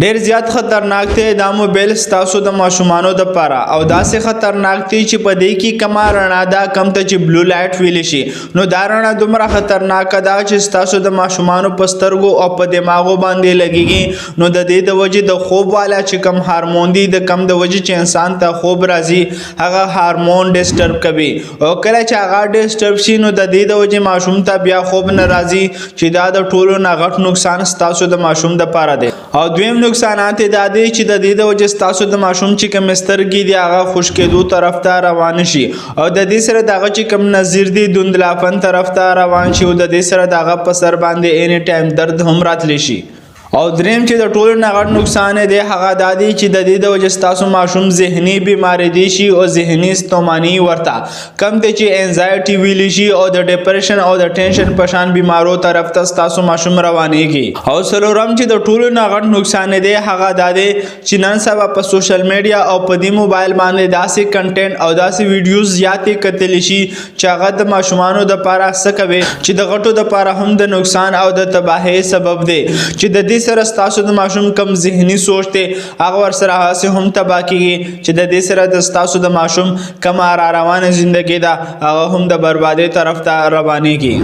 ډیر زیات خطرناک دی دا موبایل ستاسو د ماشومانو د پاره او داسې خطرناک دی چې په دې کې کما رڼا ده کم ته چې بلو لایټ ویل شي نو دا رڼا دومره خطرناک ده چې ستاسو د ماشومانو په سترګو او په دماغو باندې لګيږي نو د دې د وجې د خوب والا چې کم هارمون دی د کم د وجې چې انسان ته خوب راځي هغه هارمون ډیسټرب کوي او کله چې هغه ډیسټرب شي نو د دې د وجې ماشوم ته بیا خوب نه راځي چې دا د ټولو نه غټ نقصان ستاسو د ماشوم د پاره دی او دویم نقصانات دا دي چې د دې د وجې ستاسو د ماشوم چې کوم سترګې دي هغه خشکېدو طرف ته روان شي او د دې سره دغه چې کوم نظر دي دوندلاپن طرف ته روان شي او د دې سره دغه په سر باندې اني ټایم درد هم راتلی شي او دریم چې د ټولو نه غټ نقصان دی هغه دا دی چې د دې د وجې ستاسو ماشوم ذهني بیماری دي شي او ذهني ستوماني ورته کم دی چې انزایټي ویلی شي او د ډیپریشن او د ټینشن په شان بیمارو طرف ته ستاسو ماشوم روانېږي او څلورم چې د ټولو نه غټ نقصان دی هغه دا دی چې نن سبا په سوشل میډیا او په دې موبایل باندې داسې کنټینټ او داسې ویډیوز زیاتې کتلی شي چې هغه د ماشومانو د پاره څه کوي چې د غټو د پاره هم د نقصان او د تباهۍ سبب دی چې د دې سره ستاسو د ماشوم کم ذهني سوچ دی هغه ورسره هغسې هم تباه کیږي چې د دې سره د ستاسو د ماشوم کم روانه زندګي ده هغه هم د بربادۍ طرف ته روانېږي